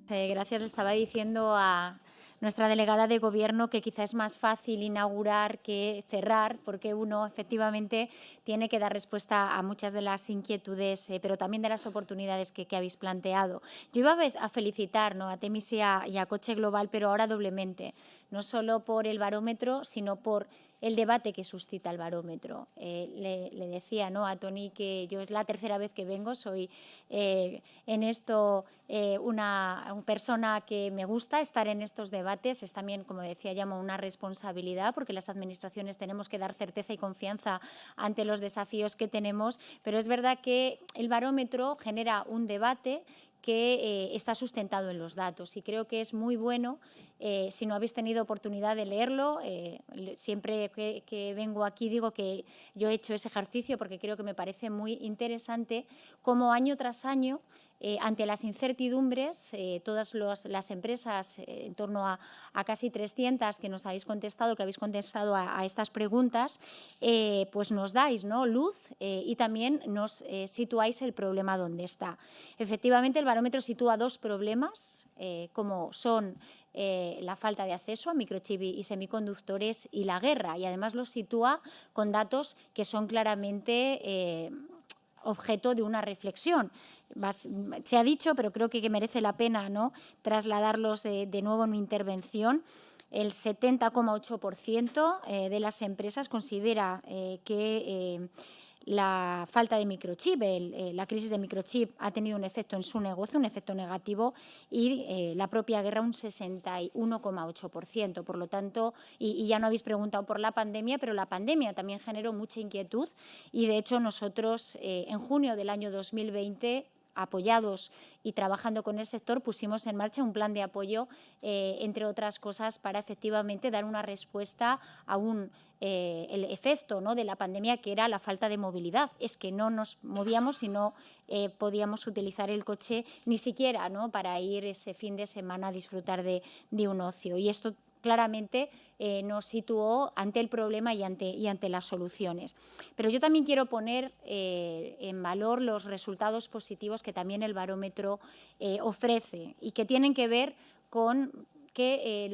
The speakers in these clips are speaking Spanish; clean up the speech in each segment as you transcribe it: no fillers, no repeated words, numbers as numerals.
Gracias. Le estaba diciendo a nuestra delegada de Gobierno que quizá es más fácil inaugurar que cerrar, porque uno efectivamente tiene que dar respuesta a muchas de las inquietudes, pero también de las oportunidades que habéis planteado. Yo iba a felicitar, ¿no?, a Temis y a Coche Global, pero ahora doblemente, no solo por el barómetro, sino por el debate que suscita el barómetro. Le decía, ¿no?, a Toni que yo es la tercera vez que vengo, soy en esto una persona que me gusta estar en estos debates. Es también, como decía, llamo una responsabilidad, porque las administraciones tenemos que dar certeza y confianza ante los desafíos que tenemos, pero es verdad que el barómetro genera un debate que está sustentado en los datos, y creo que es muy bueno. Si no habéis tenido oportunidad de leerlo, siempre que vengo aquí digo que yo he hecho ese ejercicio porque creo que me parece muy interesante cómo año tras año, ante las incertidumbres, todas las empresas, en torno a casi 300 que nos habéis contestado, a estas preguntas, pues nos dais, ¿no?, luz, y también nos situáis el problema donde está. Efectivamente, el barómetro sitúa dos problemas, como son la falta de acceso a microchip y semiconductores y la guerra, y además los sitúa con datos que son claramente objeto de una reflexión. Se ha dicho, pero creo que merece la pena, ¿no?, trasladarlos de nuevo en mi intervención. El 70,8% de las empresas considera que la falta de microchip, la crisis de microchip ha tenido un efecto en su negocio, un efecto negativo, y la propia guerra un 61,8%. Por lo tanto, y ya no habéis preguntado por la pandemia, pero la pandemia también generó mucha inquietud, y de hecho nosotros en junio del año 2020, apoyados y trabajando con el sector, pusimos en marcha un plan de apoyo, entre otras cosas, para efectivamente dar una respuesta a el efecto, ¿no?, de la pandemia, que era la falta de movilidad. Es que no nos movíamos y no podíamos utilizar el coche ni siquiera, ¿no?, para ir ese fin de semana a disfrutar de un ocio. Y esto claramente nos situó ante el problema y ante las soluciones. Pero yo también quiero poner en valor los resultados positivos que también el barómetro ofrece, y que tienen que ver con que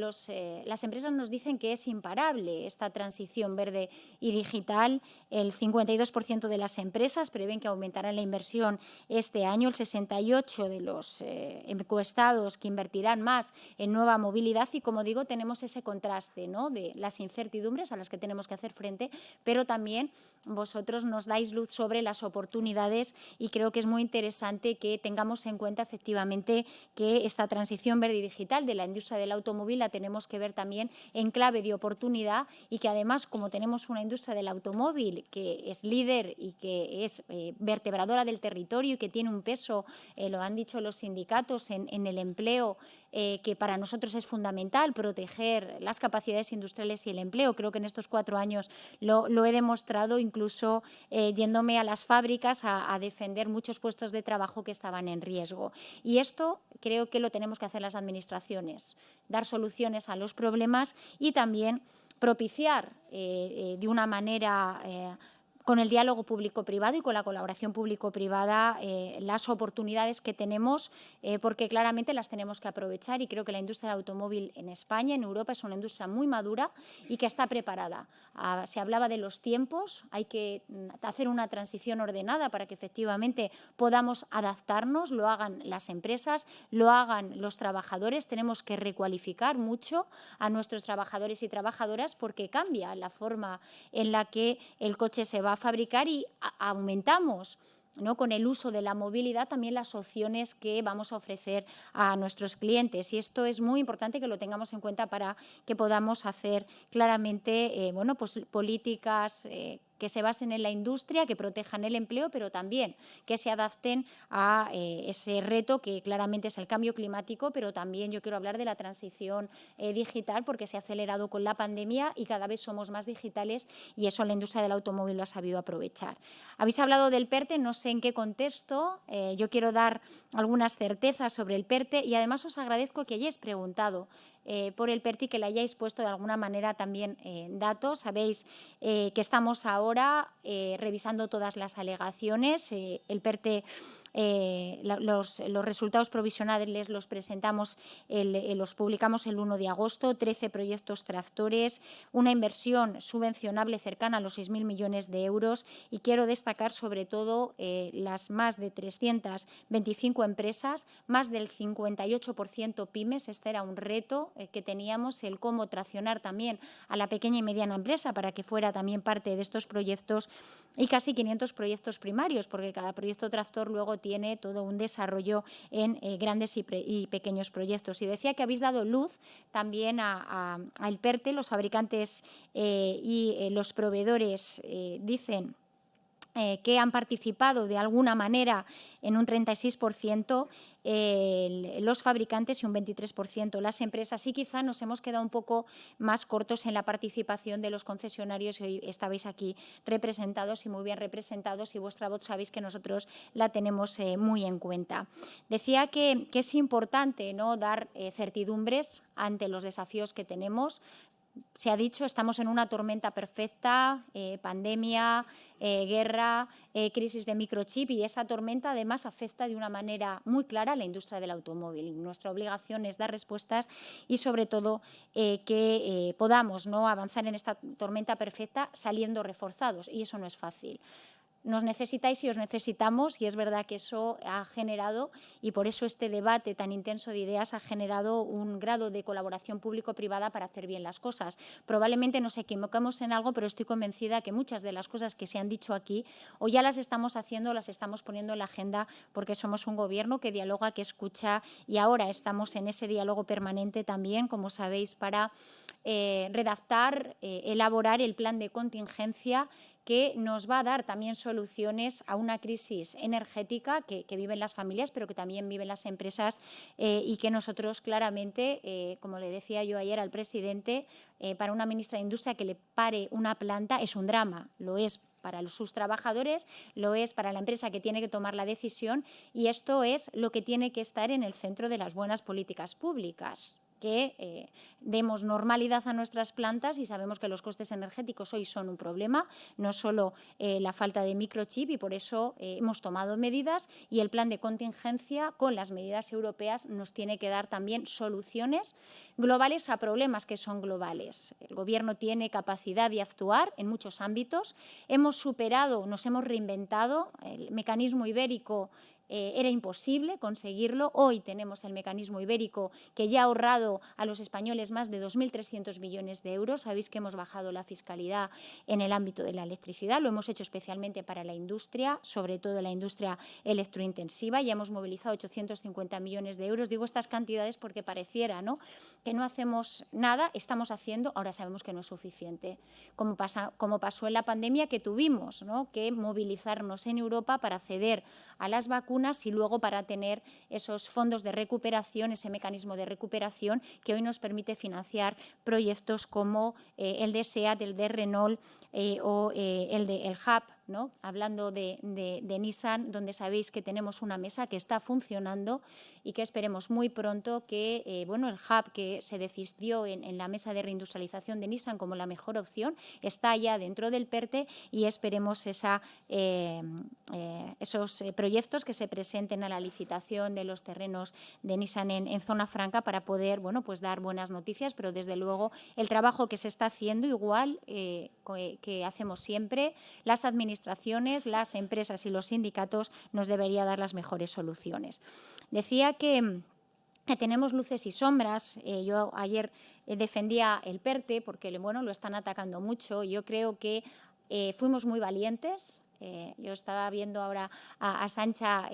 las empresas nos dicen que es imparable esta transición verde y digital. El 52% de las empresas prevén que aumentará la inversión este año, el 68% de los encuestados que invertirán más en nueva movilidad, y, como digo, tenemos ese contraste, ¿no?, de las incertidumbres a las que tenemos que hacer frente, pero también vosotros nos dais luz sobre las oportunidades, y creo que es muy interesante que tengamos en cuenta efectivamente que esta transición verde y digital de la industria del automóvil la tenemos que ver también en clave de oportunidad, y que además, como tenemos una industria del automóvil que es líder y que es vertebradora del territorio y que tiene un peso, lo han dicho los sindicatos, en el empleo, que para nosotros es fundamental proteger las capacidades industriales y el empleo. Creo que en estos 4 años lo he demostrado, incluso yéndome a las fábricas a defender muchos puestos de trabajo que estaban en riesgo. Y esto creo que lo tenemos que hacer las administraciones, dar soluciones a los problemas y también propiciar de una manera con el diálogo público-privado y con la colaboración público-privada las oportunidades que tenemos, porque claramente las tenemos que aprovechar, y creo que la industria del automóvil en España, en Europa, es una industria muy madura y que está preparada. Se hablaba de los tiempos, hay que hacer una transición ordenada para que efectivamente podamos adaptarnos, lo hagan las empresas, lo hagan los trabajadores. Tenemos que recualificar mucho a nuestros trabajadores y trabajadoras, porque cambia la forma en la que el coche se va a fabricar, y aumentamos, ¿no?, con el uso de la movilidad, también las opciones que vamos a ofrecer a nuestros clientes. Y esto es muy importante que lo tengamos en cuenta para que podamos hacer claramente pues, políticas que se basen en la industria, que protejan el empleo, pero también que se adapten a ese reto que claramente es el cambio climático, pero también yo quiero hablar de la transición digital, porque se ha acelerado con la pandemia y cada vez somos más digitales, y eso la industria del automóvil lo ha sabido aprovechar. Habéis hablado del PERTE, no sé en qué contexto. Yo quiero dar algunas certezas sobre el PERTE, y además os agradezco que hayáis preguntado por el PERTE y que le hayáis puesto de alguna manera también datos. Sabéis que estamos ahora revisando todas las alegaciones. El PERTE los resultados provisionales los presentamos, los publicamos el 1 de agosto, 13 proyectos tractores, una inversión subvencionable cercana a los 6.000 millones de euros, y quiero destacar sobre todo las más de 325 empresas, más del 58% pymes. Este era un reto que teníamos, el cómo traccionar también a la pequeña y mediana empresa para que fuera también parte de estos proyectos, y casi 500 proyectos primarios, porque cada proyecto tractor luego tiene todo un desarrollo en grandes y pequeños proyectos. Y decía que habéis dado luz también al PERTE. Los fabricantes y los proveedores dicen que han participado de alguna manera en un 36%, los fabricantes y un 23% las empresas, y quizá nos hemos quedado un poco más cortos en la participación de los concesionarios, y hoy estabais aquí representados y muy bien representados, y vuestra voz sabéis que nosotros la tenemos muy en cuenta. Decía que es importante, ¿no?, dar certidumbres ante los desafíos que tenemos. Se ha dicho, estamos en una tormenta perfecta, pandemia, guerra, crisis de microchip, y esta tormenta además afecta de una manera muy clara a la industria del automóvil. Nuestra obligación es dar respuestas y sobre todo que podamos, ¿no?, avanzar en esta tormenta perfecta saliendo reforzados, y eso no es fácil. Nos necesitáis y os necesitamos, y es verdad que eso ha generado, y por eso este debate tan intenso de ideas ha generado un grado de colaboración público-privada para hacer bien las cosas. Probablemente nos equivocamos en algo, pero estoy convencida que muchas de las cosas que se han dicho aquí o ya las estamos haciendo o las estamos poniendo en la agenda, porque somos un gobierno que dialoga, que escucha, y ahora estamos en ese diálogo permanente también, como sabéis, para redactar, elaborar el plan de contingencia que nos va a dar también soluciones a una crisis energética que viven las familias, pero que también viven las empresas, y que nosotros claramente, como le decía yo ayer al presidente, para una ministra de Industria que le pare una planta es un drama, lo es para sus trabajadores, lo es para la empresa que tiene que tomar la decisión, y esto es lo que tiene que estar en el centro de las buenas políticas públicas, que demos normalidad a nuestras plantas, y sabemos que los costes energéticos hoy son un problema, no solo la falta de microchip, y por eso hemos tomado medidas, y el plan de contingencia con las medidas europeas nos tiene que dar también soluciones globales a problemas que son globales. El Gobierno tiene capacidad de actuar en muchos ámbitos, hemos superado, nos hemos reinventado, el mecanismo ibérico era imposible conseguirlo. Hoy tenemos el mecanismo ibérico que ya ha ahorrado a los españoles más de 2.300 millones de euros. Sabéis que hemos bajado la fiscalidad en el ámbito de la electricidad. Lo hemos hecho especialmente para la industria, sobre todo la industria electrointensiva. Ya hemos movilizado 850 millones de euros. Digo estas cantidades porque pareciera, ¿no?, que no hacemos nada. Estamos haciendo, ahora sabemos que no es suficiente. Como pasó en la pandemia, que tuvimos, ¿no?, que movilizarnos en Europa para ceder a las vacunas y luego para tener esos fondos de recuperación, ese mecanismo de recuperación que hoy nos permite financiar proyectos como el de SEAT, el de Renault o el Hub, ¿no?, hablando de Nissan, donde sabéis que tenemos una mesa que está funcionando y que esperemos muy pronto que bueno, el Hub que se decidió en la mesa de reindustrialización de Nissan como la mejor opción está ya dentro del PERTE, y esperemos esos proyectos que se presenten a la licitación de los terrenos de Nissan en Zona Franca para poder, bueno, pues dar buenas noticias, pero desde luego el trabajo que se está haciendo igual que hacemos siempre, las administraciones, las empresas y los sindicatos nos debería dar las mejores soluciones. Decía que tenemos luces y sombras. Yo ayer defendía el PERTE porque, bueno, lo están atacando mucho. Yo creo que fuimos muy valientes. Yo estaba viendo ahora a Sancha,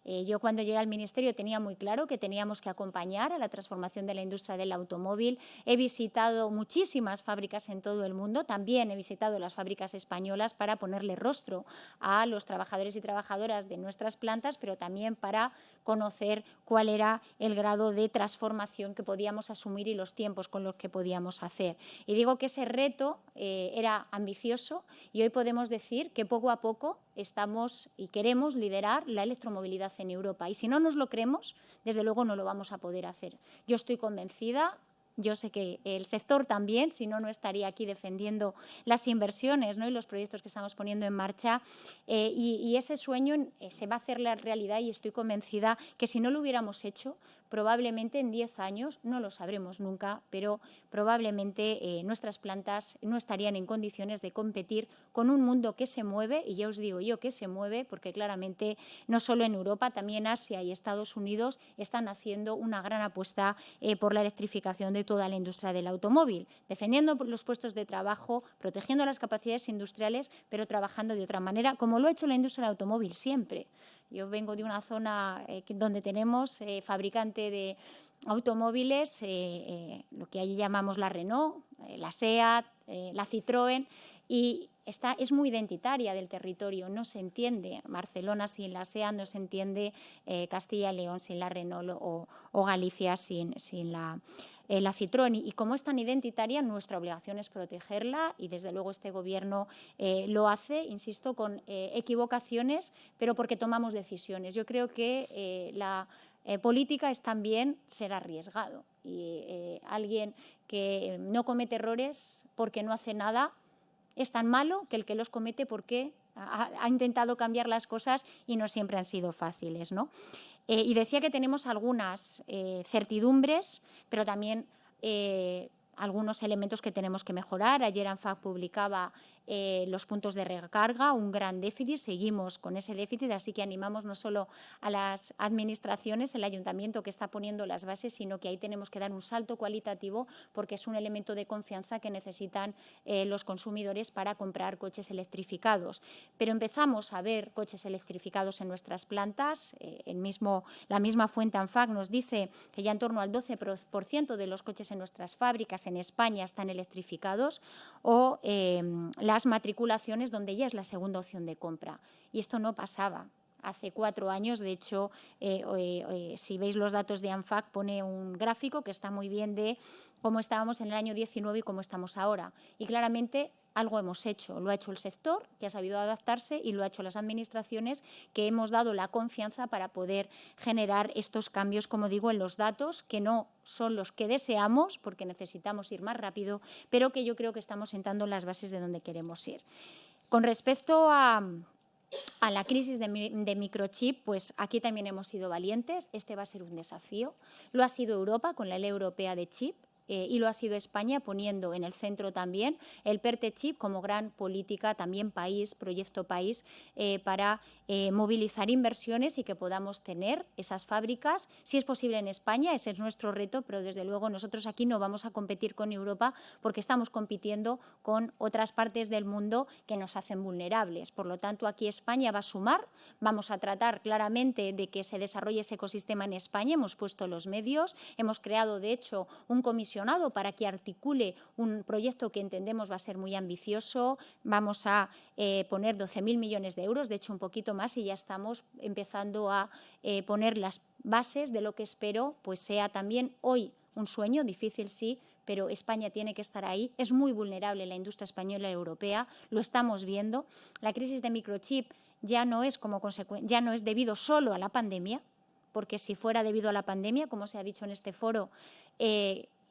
yo cuando llegué al Ministerio tenía muy claro que teníamos que acompañar a la transformación de la industria del automóvil. He visitado muchísimas fábricas en todo el mundo, también he visitado las fábricas españolas para ponerle rostro a los trabajadores y trabajadoras de nuestras plantas, pero también para conocer cuál era el grado de transformación que podíamos asumir y los tiempos con los que podíamos hacer. Y digo que ese reto era ambicioso, y hoy podemos decir que poco a poco estamos y queremos liderar la electromovilidad en Europa. Y si no nos lo creemos, desde luego no lo vamos a poder hacer. Yo estoy convencida, Yo sé que el sector también, si no, no estaría aquí defendiendo las inversiones, ¿no?, y los proyectos que estamos poniendo en marcha. Y ese sueño se va a hacer la realidad y estoy convencida que si no lo hubiéramos hecho, probablemente en 10 años, no lo sabremos nunca, pero probablemente nuestras plantas no estarían en condiciones de competir con un mundo que se mueve, y ya os digo yo que se mueve, porque claramente no solo en Europa, también Asia y Estados Unidos están haciendo una gran apuesta por la electrificación de toda la industria del automóvil, defendiendo los puestos de trabajo, protegiendo las capacidades industriales, pero trabajando de otra manera, como lo ha hecho la industria del automóvil siempre. Yo vengo de una zona donde tenemos fabricante de automóviles, lo que allí llamamos la Renault, la SEAT, la Citroën, y es muy identitaria del territorio, no se entiende Barcelona sin la SEAT, no se entiende Castilla y León sin la Renault o Galicia sin la Citroën. Y como es tan identitaria, nuestra obligación es protegerla y desde luego este Gobierno lo hace, insisto, con equivocaciones, pero porque tomamos decisiones. Yo creo que la política es también ser arriesgado y alguien que no comete errores porque no hace nada es tan malo que el que los comete porque ha intentado cambiar las cosas y no siempre han sido fáciles, ¿no? Y decía que tenemos algunas certidumbres, pero también algunos elementos que tenemos que mejorar. Ayer ANFAC publicaba los puntos de recarga, un gran déficit, seguimos con ese déficit, así que animamos no solo a las administraciones, el ayuntamiento que está poniendo las bases, sino que ahí tenemos que dar un salto cualitativo porque es un elemento de confianza que necesitan los consumidores para comprar coches electrificados. Pero empezamos a ver coches electrificados en nuestras plantas, la misma fuente ANFAC nos dice que ya en torno al 12% de los coches en nuestras fábricas en España están electrificados, o las matriculaciones donde ya es la segunda opción de compra. Y esto no pasaba hace 4 años. De hecho, si veis los datos de ANFAC, pone un gráfico que está muy bien de cómo estábamos en el año 19 y cómo estamos ahora. Y claramente algo hemos hecho. Lo ha hecho el sector, que ha sabido adaptarse, y lo ha hecho las administraciones, que hemos dado la confianza para poder generar estos cambios, como digo, en los datos, que no son los que deseamos, porque necesitamos ir más rápido, pero que yo creo que estamos sentando las bases de donde queremos ir. Con respecto a la crisis de microchip, pues aquí también hemos sido valientes. Este va a ser un desafío. Lo ha sido Europa con la Ley Europea de Chip. Y lo ha sido España poniendo en el centro también el PERTE Chip como gran política, también proyecto país, para movilizar inversiones y que podamos tener esas fábricas, si es posible en España. Ese es nuestro reto, pero desde luego nosotros aquí no vamos a competir con Europa porque estamos compitiendo con otras partes del mundo que nos hacen vulnerables. Por lo tanto, aquí España va a sumar, vamos a tratar claramente de que se desarrolle ese ecosistema en España. Hemos puesto los medios, hemos creado de hecho un comisionado para que articule un proyecto que entendemos va a ser muy ambicioso. Vamos a poner 12.000 millones de euros, de hecho un poquito más, y ya estamos empezando a poner las bases de lo que espero pues sea también hoy un sueño, difícil sí, pero España tiene que estar ahí. Es muy vulnerable la industria española y europea, lo estamos viendo. La crisis de microchip ya no es debido solo a la pandemia, porque si fuera debido a la pandemia, como se ha dicho en este foro,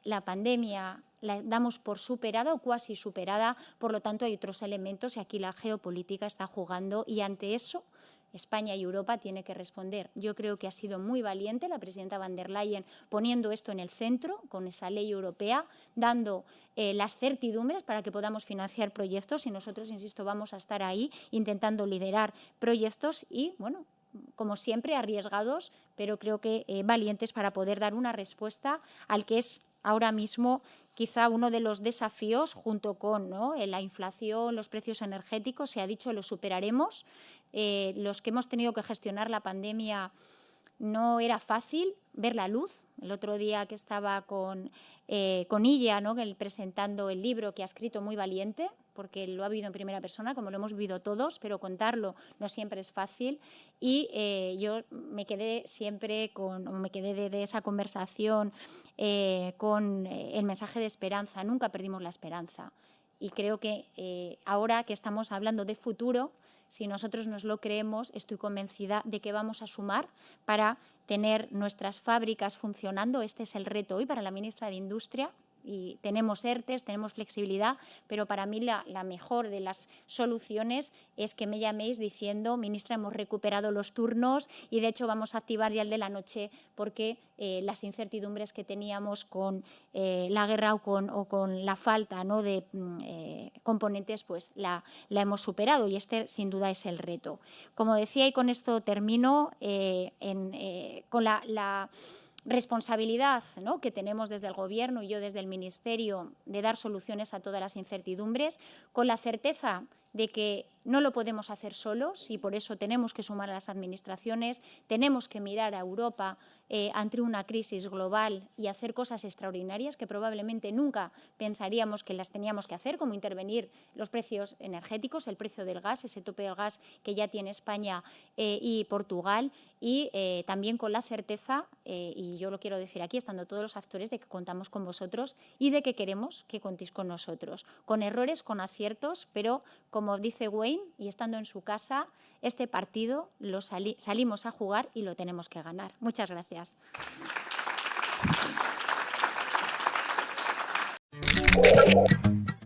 la pandemia la damos por superada o cuasi superada, por lo tanto hay otros elementos y aquí la geopolítica está jugando, y ante eso España y Europa tienen que responder. Yo creo que ha sido muy valiente la presidenta van der Leyen poniendo esto en el centro con esa ley europea, dando las certidumbres para que podamos financiar proyectos, y nosotros, insisto, vamos a estar ahí intentando liderar proyectos y, bueno, como siempre, arriesgados, pero creo que valientes para poder dar una respuesta al que es ahora mismo quizá uno de los desafíos, junto con la inflación, los precios energéticos. Se ha dicho, lo superaremos. Los que hemos tenido que gestionar la pandemia no era fácil ver la luz. El otro día que estaba con Illa, presentando el libro que ha escrito, muy valiente, porque lo ha vivido en primera persona, como lo hemos vivido todos, pero contarlo no siempre es fácil. Y yo me quedé de esa conversación con el mensaje de esperanza. Nunca perdimos la esperanza. Y creo que ahora que estamos hablando de futuro, Si nosotros nos lo creemos, estoy convencida de que vamos a sumar para tener nuestras fábricas funcionando. Este es el reto hoy para la ministra de Industria. Y tenemos ERTEs, tenemos flexibilidad, pero para mí la mejor de las soluciones es que me llaméis diciendo: ministra, hemos recuperado los turnos y de hecho vamos a activar ya el de la noche, porque las incertidumbres que teníamos con la guerra o con la falta, ¿no?, de componentes, pues la hemos superado, y este sin duda es el reto. Como decía, y con esto termino, con la responsabilidad, ¿no?, que tenemos desde el Gobierno y yo desde el Ministerio de dar soluciones a todas las incertidumbres, con la certeza de que no lo podemos hacer solos y por eso tenemos que sumar a las administraciones, tenemos que mirar a Europa ante una crisis global y hacer cosas extraordinarias que probablemente nunca pensaríamos que las teníamos que hacer, como intervenir los precios energéticos, el precio del gas, ese tope del gas que ya tiene España y Portugal, y también con la certeza, y yo lo quiero decir aquí, estando todos los actores, de que contamos con vosotros y de que queremos que contéis con nosotros, con errores, con aciertos, pero como dice Wayne, y estando en su casa, este partido lo salimos a jugar y lo tenemos que ganar. Muchas gracias.